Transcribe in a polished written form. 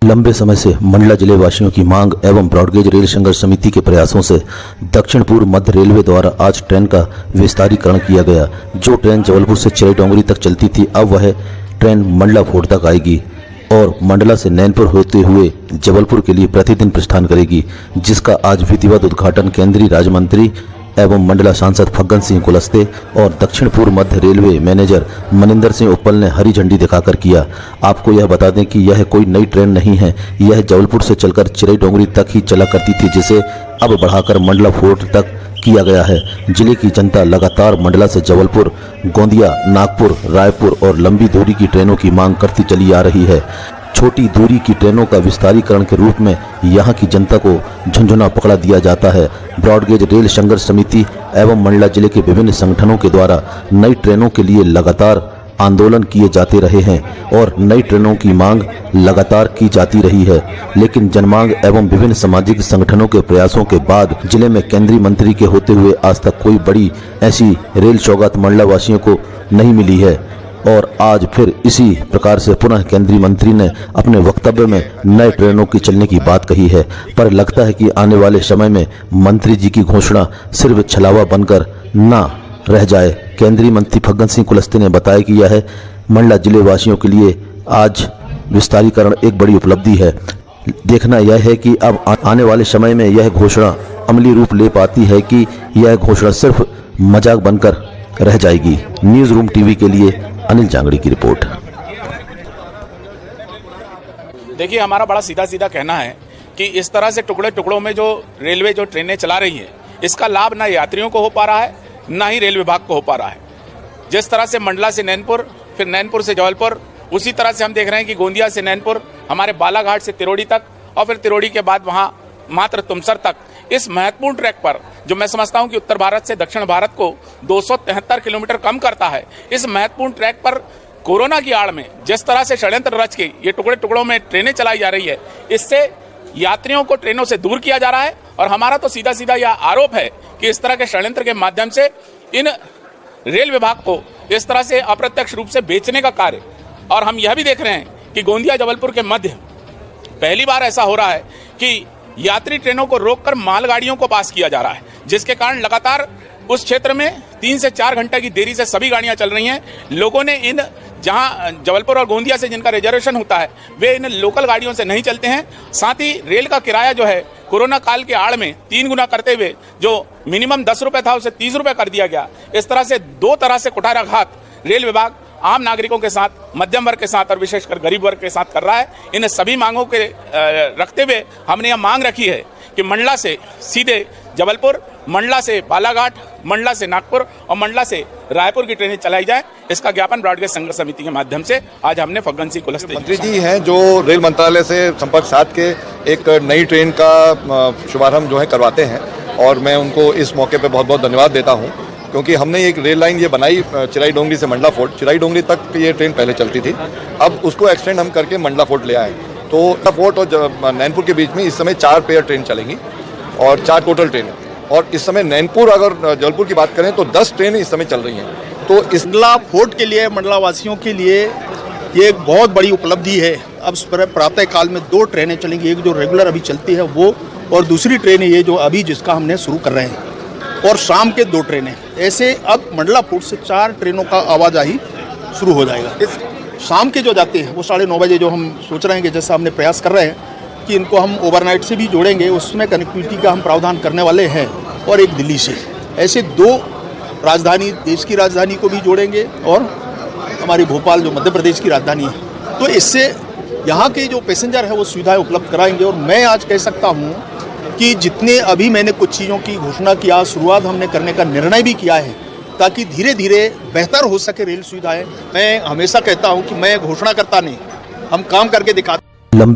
लंबे समय से मंडला जिले वासियों की मांग एवं ब्रॉडगेज रेल संघर्ष समिति के प्रयासों से दक्षिण पूर्व मध्य रेलवे द्वारा आज ट्रेन का विस्तारीकरण किया गया। जो ट्रेन जबलपुर से चिराई तक चलती थी, अब वह ट्रेन मंडला फोर्ट तक आएगी और मंडला से नैनपुर होते हुए जबलपुर के लिए प्रतिदिन प्रस्थान करेगी, जिसका आज विधिवत उद्घाटन केंद्रीय राज्य मंत्री एवं मंडला सांसद फग्गन सिंह कुलस्ते और दक्षिण पूर्व मध्य रेलवे मैनेजर मनिंदर सिंह उप्पल ने हरी झंडी दिखाकर किया। आपको यह बता दें कि यह कोई नई ट्रेन नहीं है, यह जबलपुर से चलकर चिराई तक ही चला करती थी, जिसे अब बढ़ाकर मंडला फोर्ट तक किया गया है। जिले की जनता लगातार मंडला से जबलपुर, गोंदिया, नागपुर, रायपुर और लंबी दूरी की ट्रेनों की मांग करती चली आ रही है। छोटी दूरी की ट्रेनों का विस्तारीकरण के रूप में यहां की जनता को झुंझुना पकड़ा दिया जाता है। ब्रॉडगेज रेल संघर्ष समिति एवं मंडला जिले के विभिन्न संगठनों के द्वारा नई ट्रेनों के लिए लगातार आंदोलन किए जाते रहे हैं और नई ट्रेनों की मांग लगातार की जाती रही है, लेकिन जनमांग एवं विभिन्न सामाजिक संगठनों के प्रयासों के बाद जिले में केंद्रीय मंत्री के होते हुए आज तक कोई बड़ी ऐसी रेल सौगात मंडला वासियों को नहीं मिली है। और आज फिर इसी प्रकार से पुनः केंद्रीय मंत्री ने अपने वक्तव्य में नए ट्रेनों की चलने की बात कही है, पर लगता है कि आने वाले समय में मंत्री जी की घोषणा सिर्फ छलावा बनकर ना रह जाए। केंद्रीय मंत्री फग्गन सिंह कुलस्ते ने बताया कि यह मंडला जिले वासियों के लिए आज विस्तारीकरण एक बड़ी उपलब्धि है। देखना यह है कि अब आने वाले समय में यह घोषणा अमली रूप ले पाती है कि यह घोषणा सिर्फ मजाक बनकर रह जाएगी। न्यूज रूम टीवी के लिए अनिल जांगड़ी की रिपोर्ट। देखिए, हमारा बड़ा सीधा सीधा कहना है कि इस तरह से टुकड़े टुकड़ों में जो रेलवे जो ट्रेनें चला रही है, इसका लाभ ना यात्रियों को हो पा रहा है, ना ही रेल विभाग को हो पा रहा है। जिस तरह से मंडला से नैनपुर, फिर नैनपुर से जबलपुर, उसी तरह से हम देख रहे हैं कि गोंदिया से नैनपुर, हमारे बालाघाट से तिरोड़ी तक और फिर तिरोड़ी के बाद वहाँ मात्र तुमसर तक, इस महत्वपूर्ण ट्रैक पर जो मैं समझता हूं कि उत्तर भारत से दक्षिण भारत को 273 किलोमीटर कम करता है, इस महत्वपूर्ण ट्रैक पर कोरोना की आड़ में जिस तरह से षड्यंत्र रच के ये टुकड़े टुकड़ों में ट्रेनें चलाई जा रही है, इससे यात्रियों को ट्रेनों से दूर किया जा रहा है। और हमारा तो सीधा सीधा यह आरोप है कि इस तरह के षड्यंत्र के माध्यम से इन रेल विभाग को इस तरह से अप्रत्यक्ष रूप से बेचने का कार्य। और हम यह भी देख रहे हैं कि गोंदिया जबलपुर के मध्य पहली बार ऐसा हो रहा है कि यात्री ट्रेनों को रोककर मालगाड़ियों को पास किया जा रहा है, जिसके कारण लगातार उस क्षेत्र में 3 से 4 घंटे की देरी से सभी गाड़ियां चल रही हैं। लोगों ने इन जहां जबलपुर और गोंदिया से जिनका रिजर्वेशन होता है, वे इन लोकल गाड़ियों से नहीं चलते हैं। साथ ही रेल का किराया जो है कोरोना काल के आड़ में 3 गुना करते हुए जो मिनिमम 10 रुपए था उसे 30 रुपए कर दिया गया। इस तरह से 2 तरह से कुठाराघात रेल विभाग आम नागरिकों के साथ, मध्यम वर्ग के साथ और विशेषकर गरीब वर्ग के साथ कर रहा है। इन सभी मांगों के रखते हुए हमने यह मांग रखी है कि मंडला से सीधे जबलपुर, मंडला से बालाघाट, मंडला से नागपुर और मंडला से रायपुर की ट्रेनें चलाई जाए। इसका ज्ञापन ब्रॉडगेज संघर्ष समिति के माध्यम से आज हमने फग्गन सिंह कुलस्ते मंत्री जी हैं जो रेल मंत्रालय से संपर्क साध के एक नई ट्रेन का शुभारंभ जो है करवाते हैं, और मैं उनको इस मौके पर बहुत बहुत धन्यवाद देता हूँ, क्योंकि हमने एक रेल लाइन ये बनाई चिराई से मंडला फोर्ट, चिराई तक ये ट्रेन पहले चलती थी, अब उसको एक्सटेंड हम करके मंडला फोर्ट ले आए। तो फोर्ट और नैनपुर के बीच में इस समय 4 पेयर ट्रेन चलेंगी और 4 टोटल ट्रेन, और इस समय नैनपुर अगर जबलपुर की बात करें तो 10 ट्रेन इस समय चल रही हैं। तो इस मंडला फोर्ट के लिए, मंडला वासियों के लिए ये एक बहुत बड़ी उपलब्धि है। अब प्रातः काल में 2 ट्रेनें चलेंगी, एक जो रेगुलर अभी चलती है वो, और दूसरी ट्रेन ये जो अभी जिसका हमने शुरू कर रहे हैं, और शाम के 2 ट्रेनें। ऐसे अब मंडला फोर्ट से 4 ट्रेनों का आवाजाही शुरू हो जाएगा। इस शाम के जो जाते हैं वो 9:30 बजे, जो हम सोच रहे हैं कि जैसा हमने प्रयास कर रहे हैं कि इनको हम ओवरनाइट से भी जोड़ेंगे, उसमें कनेक्टिविटी का हम प्रावधान करने वाले हैं, और एक दिल्ली से। ऐसे 2 राजधानी, देश की राजधानी को भी जोड़ेंगे और हमारी भोपाल जो मध्य प्रदेश की राजधानी है, तो इससे यहाँ के जो पैसेंजर है वो सुविधाएँ उपलब्ध कराएंगे। और मैं आज कह सकता हूँ कि जितने अभी मैंने कुछ चीज़ों की घोषणा किया, शुरुआत हमने करने का निर्णय भी किया है, ताकि धीरे धीरे बेहतर हो सके रेल सुविधाएं। मैं हमेशा कहता हूं कि मैं घोषणा करता नहीं, हम काम करके दिखाते। लंबे